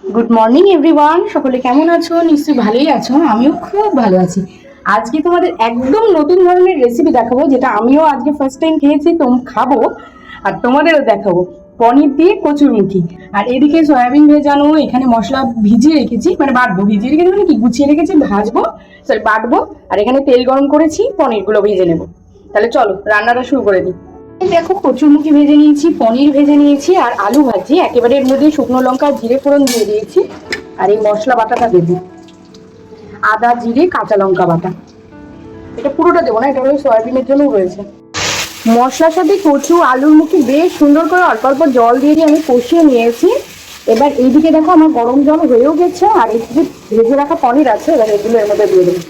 Good morning everyone, সকলে কেমন আছো? নিশ্চয়ই ভালোই আছো, আমিও খুব ভালো আছি। আজকে তোমাদের একদম নতুন ধরনের রেসিপি দেখাবো, যেটা আমিও আজকে ফার্স্ট টাইম খেয়েছি, খাবো আর তোমাদেরও দেখাবো। পনির দিয়ে কচুরমুখী। আর এদিকে সয়াবিন ভেজানো, এখানে মশলা ভিজিয়ে রেখেছি, মানে বাটবো, ভিজিয়ে রেখেছি মানে কি, গুছিয়ে রেখেছি, ভাজবো, সরি বাটবো। আর এখানে তেল গরম করেছি, পনিরগুলো ভেজে নেবো। তাহলে চলো রান্নাটা শুরু করে দিই। দেখো, কচুরমুখী ভেজে নিয়েছি, পনির ভেজে নিয়েছি, আর আলু ভাজি একেবারে এর মধ্যে শুকনো লঙ্কা জিরে ফোড়ন দিয়ে দিয়েছি। আর এই মশলা বাটাটা দেবো, আদা জিরে কাঁচা লঙ্কা বাটা। এটা পুরোটা দেবো না, এটা হলো সয়াবিনের জন্য রয়েছে। মশলার সাথে কচু আলুর মুখে বেশ সুন্দর করে অল্প অল্প জল দিয়ে আমি কষিয়ে নিয়েছি। এবার এইদিকে দেখো আমার গরম জল হয়েও গেছে, আর এই যে ভেজে রাখা পনির আছে, এবার এগুলো এর মধ্যে দিয়ে দেবো,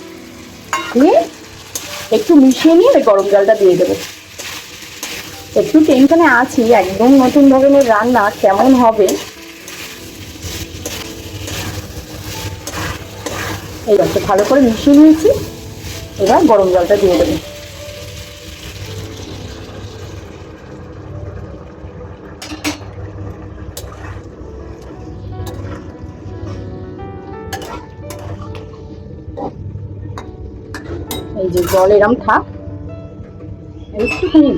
দিয়ে একটু মিশিয়ে নিয়ে গরম জলটা দিয়ে দেবো। একটু টেনশনে আছি, একদম নতুন ধরনের রান্না, কেমন হবে। এই একটু ভালো করে মিশিয়ে নিয়েছি, এবার গরম জলটা দিয়ে দেবো। এই যে জল এরম থাক, একটুখানি,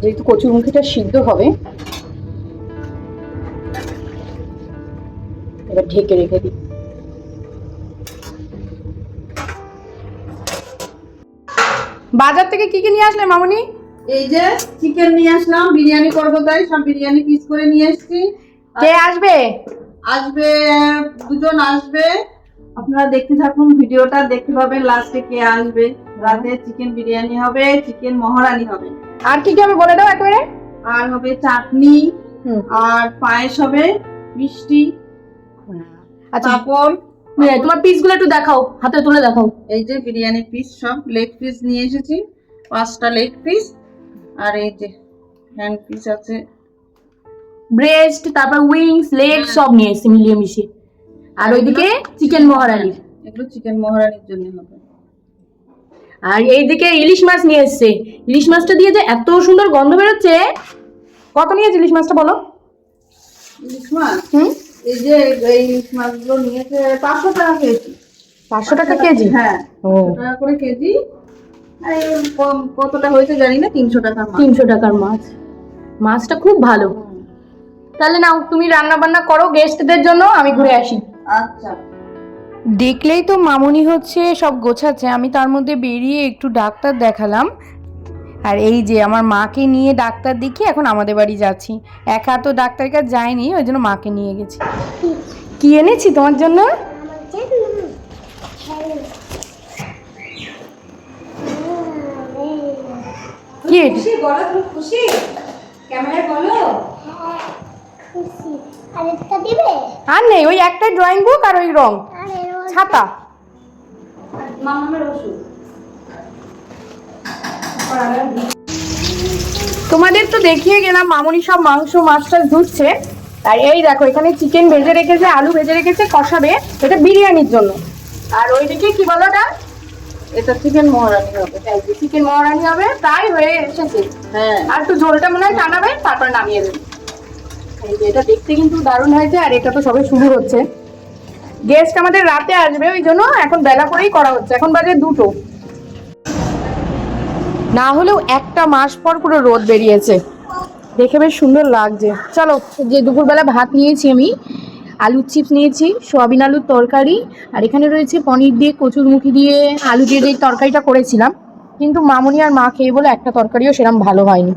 যেহেতু কচুরমুখীটা সিদ্ধ হবে, এবার ঢেকে রেখে দিই। বাজার থেকে কি কি নিয়ে আসলে মামনি? এই যে চিকেন নিয়ে আসলাম, বিরিয়ানি করবো তাই সব বিরিয়ানি পিস করে নিয়ে এসেছি। কে আসবে? আসবে, দুজন আসবে। আপনারা দেখতে থাকুন, ভিডিওটা দেখতে পাবেন লাস্টে কে আসবে। রাতে চিকেন বিরিয়ানি হবে, চিকেন মহারানি হবে, আর কি কি হবে বলে দাও একেবারে। আর হবে চাটনি, আর পায়েস হবে, মিষ্টি, আচ্ছা, পাঁপড়। তোমার পিস গুলো একটু দেখাও, হাতে তুলে দেখাও। এই যে বিরিয়ানি পিস, সব লেগ পিস নিয়ে এসেছি, 5টা লেগ পিস। আর এই যে হ্যান্ড পিস আছে, ব্রেস্ট, তারপর উইংস, লেগ সব নিয়ে এসেছি মিলিয়ে মিশিয়ে। আর ওইদিকে চিকেন মহারানি, এগুলো চিকেন মহারানির জন্য হবে। আর এইদিকে ইলিশ মাছ নিয়ে এসছে। ইলিশ মাছটা দিয়ে যে এত সুন্দর গন্ধ বেরোচ্ছে। কত নিয়েছে ইলিশ মাছটা বলো? ইলিশ মাছ, এই যে এই ইলিশ মাছগুলো নিয়েছে 500 টাকা কেজি। 500 টাকা কেজি? হ্যাঁ, ও, 500 টাকা করে কেজি। আর এই কতটা হয়েছে জানি না, 300 টাকা। 300 টাকার মাছ। মাছটা খুব ভালো। তাহলে নাও, তুমি রান্না বান্না করো গেস্টদের জন্য, আমি ঘুরে আসি। আচ্ছা। দেখলেই তো মামুনি হচ্ছে সব গোছাচ্ছে, আমি তার মধ্যে বেরিয়ে একটু ডাক্তার দেখালাম। আর এই যে আমার মাকে নিয়ে ডাক্তার দেখিয়ে এখন আমাদের বাড়ি যাচ্ছি। একা তো ডাক্তারের কাছে যাইনি, ওই জন্য মাকে নিয়ে গেছি। কি এনেছি তোমার জন্য? কি? খুশি বলো, তুমি খুশি? ক্যামেরায় বলো। খুশি। আরেকটা দিবে? আর নেই, ওই একটা ড্রয়িং বুক আর ওই রং ছাতা। মামার ওষুধ। তোমাদের তো দেখিয়ে গেলাম, মামুনি সব মাংস মাছ টাছ ধুচ্ছে। আর এই দেখো, এখানে চিকেন ভেজে রেখেছে, আলু ভেজে রেখেছে, কষাবে, এটা বিরিয়ানির জন্য। আর ওইদিকে কি বলো ওটা? এটা চিকেন মহারানি হবে। চিকেন মহারানি হবে, প্রায় হয়ে এসেছে। হ্যাঁ, আর একটু ঝোলটা মনে হয় টানাবে, তারপর নামিয়ে দেবে। এই যে এটা দেখতে কিন্তু দারুণ হয়েছে, আর এটা তো সবে শুরু হচ্ছে। গেস্ট আমাদের রাতে আসবে, ওই জন্য এখন বেলা করেই করা হচ্ছে, এখন বাজে 2টো। না হলেও একটা মাস পর পুরো রোদ বেরিয়েছে, দেখে বেশ সুন্দর লাগছে। চলো, যে দুপুরবেলা ভাত নিয়েছি আমি, আলুর চিপস নিয়েছি, সোয়াবিন আলুর তরকারি, আর এখানে রয়েছে পনির দিয়ে কচুরমুখী দিয়ে আলু দিয়ে যে তরকারিটা করেছিলাম, কিন্তু মামুনি আর মা খেয়ে বলে একটা তরকারিও সেরকম ভালো হয়নি।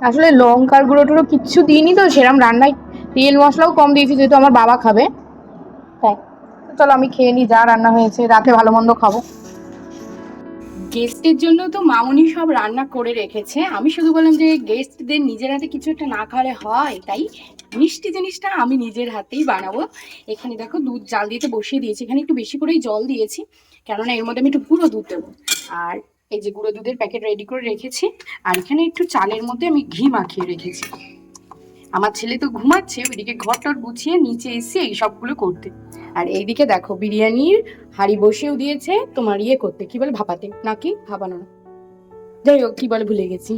আসলে লঙ্কার গুঁড়ো টুড়ো কিচ্ছু দিইনি তো সেরকম রান্নায়, তেল মশলাও কম দিয়েছি যেহেতু আমার বাবা খাবে, তাই। চলো আমি খেয়ে নিই, যা রান্না হয়েছে, রাতে ভালো মন্দ খাবো। গেস্টের জন্য তো মামুনি সব রান্না করে রেখেছে, আমি শুধু বললাম যে গেস্টদের নিজের হাতে কিছু একটা না খাওয়ালে হয়, তাই মিষ্টি জিনিসটা আমি নিজের হাতেই বানাবো। এখানে দেখো দুধ জাল দিতে বসিয়ে দিয়েছি, এখানে একটু বেশি করেই জল দিয়েছি, কেননা এর মধ্যে আমি একটু গুঁড়ো দুধ দেবো। আর এই যে গুঁড়ো দুধের প্যাকেট রেডি করে রেখেছি, আর এখানে একটু চালের মধ্যে আমি ঘি মাখিয়ে রেখেছি। আমার ছেলে তো ঘুমাচ্ছে, ওইদিকে ঘর টর গুছিয়ে নিচে এসে এই সবগুলো করতে। আর এইদিকে দেখো বিরিয়ানির হাঁড়ি বসেও দিয়েছে, তোমার করতে কি বলে, ভাপাতে নাকি ভাপানো না, যাই হোক কি বলে ভুলে গেছি।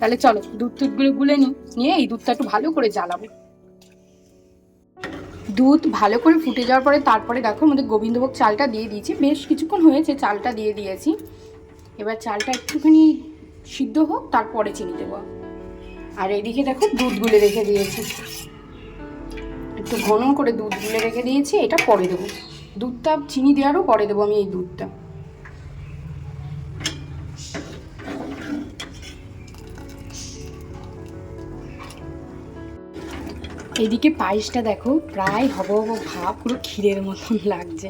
তাহলে চলো দুধ টুধগুলো গুলে নিয়ে এই দুধটা একটু ভালো করে জ্বালাবো। দুধ ভালো করে ফুটে যাওয়ার পরে তারপরে দেখো আমাদের গোবিন্দভোগ চালটা দিয়ে দিয়েছি, বেশ কিছুক্ষণ হয়েছে চালটা দিয়ে দিয়েছি। এবার চালটা একটুখানি সিদ্ধ হোক, তারপরে চিনি দেবো। আর এইদিকে দেখো দুধ গুলে রেখে দিয়েছি, একটু ঘন করে দুধ গুলে রেখে দিয়েছি। এটা পরে দেবো, দুধটা চিনি দেওয়ারও পরে দেবো আমি এই দুধটা। এদিকে পায়েসটা দেখো প্রায় হবো ভাব, পুরো ক্ষীরের মতন লাগছে।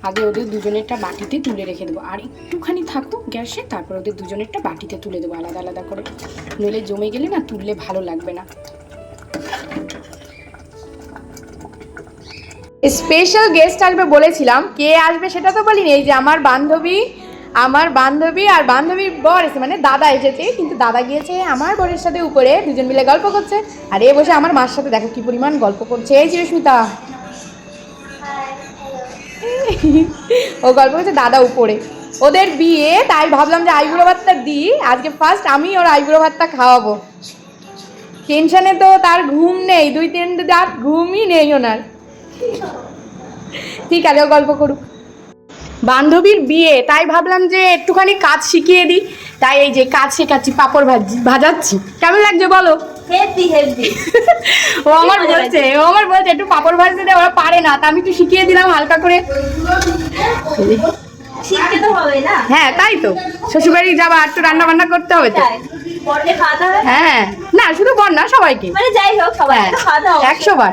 আগে ওদের দুজনেরটা বাটিতে তুলে রেখে দেবো, আর একটুখানি থাকুক গ্যাসে, তারপর ওদের দুজনেরটা বাটিতে তুলে দেবো আলাদা আলাদা করে, নইলে জমে গেলে না তুললে ভালো লাগবে না। স্পেশাল গেস্ট আসবে বলেছিলাম, কে আসবে সেটা তো বলিনি। এই যে আমার বান্ধবী আর বান্ধবীর বর এসে, মানে দাদা এসেছে, কিন্তু দাদা গিয়েছে আমার বরের সাথে উপরে, দুজন মিলে গল্প করছে। আর এ বসে আমার মার সাথে দেখো কি পরিমাণ গল্প করছে। এই যে স্মিতা, ও গল্প করছে, দাদা উপরে। ওদের বিয়ে, তাই ভাবলাম যে আইবুড়ো ভাতটা দিই আজকে, ফার্স্ট আমি ওর আইবুড়ো ভাতটা খাওয়াবো। টেনশনে তো তার ঘুম নেই, 2-3 রাত ঘুমই নেই ওনার। ঠিক আছে, ও গল্প করুক। বান্ধবীর বিয়ে, তাই ভাবলাম যে একটুখানি কাজ শিখিয়ে দিই, তাই এই যে কাজ শেখাচ্ছি, পাঁপড় ভাজাচ্ছি। কেমন লাগছে বলো? Heavy heavy. ও আমার বলছে একটু পাঁপড় ভাজতে দে, ওরা পারে না, তা আমি একটু শিখিয়ে দিলাম হালকা করে। শিখতে তো হবে না? হ্যাঁ তাই তো, শ্বশুরবাড়ি যাবা, একটু রান্না বান্না করতে হবে তো। বড়কে খাওয়াতে হবে? হ্যাঁ, না শুধু বর না, সবাইকে, মানে যাই হোক সবাই হ্যাঁ, খাওয়াতে হবে 100 বার।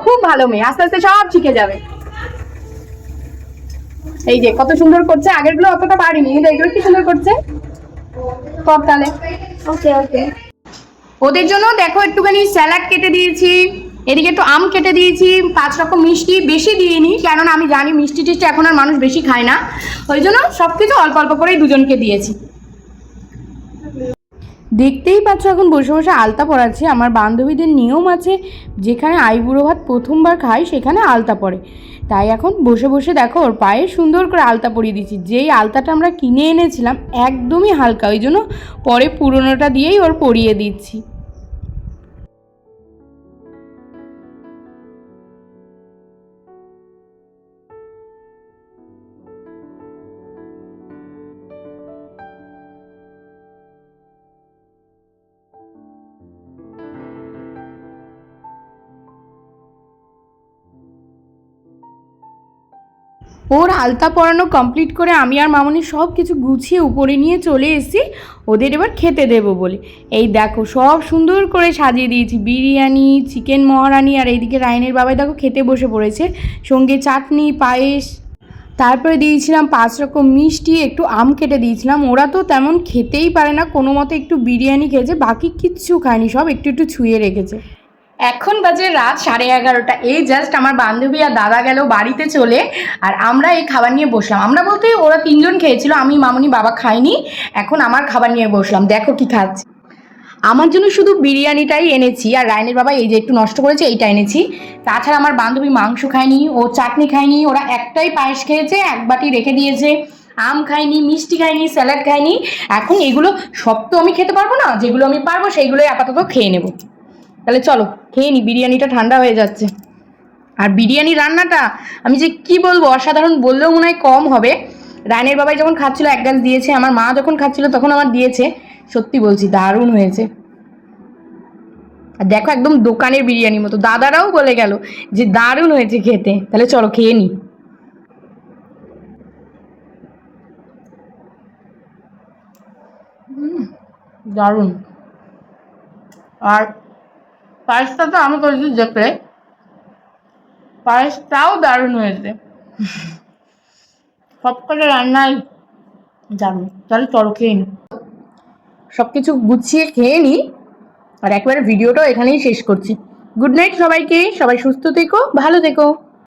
খুব ভালো মেয়ে, আস্তে আস্তে সব শিখে যাবে। এই যে কত সুন্দর করছে, আগেরগুলো অতটা পারিনি, কিন্তু এইগুলো কি সুন্দর করছে। কর তাহলে। ওকে ওকে। ওদের জন্য দেখো একটুখানি স্যালাড কেটে দিয়েছি, এদিকে একটু আম কেটে দিয়েছি, 5 রকম মিষ্টি, বেশি দিইনি, কেননা আমি জানি মিষ্টি টিষ্টি এখন আর মানুষ বেশি খায় না, ওই জন্য সব কিছু অল্প অল্প করেই দুজনকে দিয়েছি। দেখতেই পাচ্ছ এখন বসে বসে আলতা পড়াচ্ছি। আমার বান্ধবীদের নিয়ম আছে, যেখানে আইবুড়ো ভাত প্রথমবার খাই সেখানে আলতা পড়ে, তাই এখন বসে বসে দেখো ওর পায়ে সুন্দর করে আলতা পরিয়ে দিচ্ছি। যেই আলতাটা আমরা কিনে এনেছিলাম একদমই হালকা, ওই জন্য পরে পুরোনোটা দিয়েই ওর পরিয়ে দিচ্ছি। ওর আলতা পরানো কমপ্লিট করে আমি আর মামনি সব কিছু গুছিয়ে উপরে নিয়ে চলে এসেছি ওদের এবার খেতে দেবো বলে। এই দেখো সব সুন্দর করে সাজিয়ে দিয়েছি, বিরিয়ানি, চিকেন মহারানি, আর এইদিকে রায়নের বাবাই দেখো খেতে বসে পড়েছে, সঙ্গে চাটনি, পায়েস, তারপরে দিয়েছিলাম 5 রকম মিষ্টি, একটু আম কেটে দিয়েছিলাম। ওরা তো তেমন খেতেই পারে না, কোনো মতে একটু বিরিয়ানি খেয়েছে, বাকি কিচ্ছু খায়নি, সব একটু একটু ছুঁয়ে রেখেছে। এখন বাজে রাত 11:30। এই জাস্ট আমার বান্ধবী আর দাদা গেল বাড়িতে চলে, আর আমরা এই খাবার নিয়ে বসলাম। আমরা বলতে ওরা 3 জন খেয়েছিল, আমি, মামনি, বাবা খাইনি। এখন আমার খাবার নিয়ে বসলাম, দেখো কি খাচ্ছি। আমার জন্য শুধু বিরিয়ানিটাই এনেছি, আর রায়নের বাবা এই যে একটু নষ্ট করেছে এইটা এনেছি। তাছাড়া আমার বান্ধবী মাংস খায়নি, ও চাটনি খায়নি, ওরা একটাই পায়েস খেয়েছে, 1 বাটি রেখে দিয়েছে। আম খায়নি, মিষ্টি খায়নি, স্যালাড খায়নি। এখন এগুলো সব তো আমি খেতে পারবো না, যেগুলো আমি পারবো সেইগুলোই আপাতত খেয়ে নেবো। তাহলে চলো খেয়ে নি, বিরিয়ানিটা ঠান্ডা হয়ে যাচ্ছে। আর বিরিয়ানি রান্নাটা আমি যে কি বলবো, অসাধারণ বললেও মনে হয় কম হবে। রায়নের বাবাই যখন খাচ্ছিল 1 গ্লাস দিয়েছে, আমার মা যখন খাচ্ছিল তখন আমার দিয়েছে, সত্যি বলছি দারুণ হয়েছে। আর দেখো একদম দোকানের বিরিয়ানির মতো, দাদারাও বলে গেল যে দারুণ হয়েছে খেতে। তাহলে চলো খেয়ে নি। দারুণ। আর পায়েসটা তো আমি করেছি দেখলে, পায়েসটাও দারুণ হয়েছে। সবকটা রান্নাই দারুণ। তাহলে চলো খেয়ে নি, সব কিছু গুছিয়ে খেয়ে নি, আর একবারে ভিডিওটাও এখানেই শেষ করছি। গুড নাইট সবাইকে, সবাই সুস্থ থেকো, ভালো থেকো।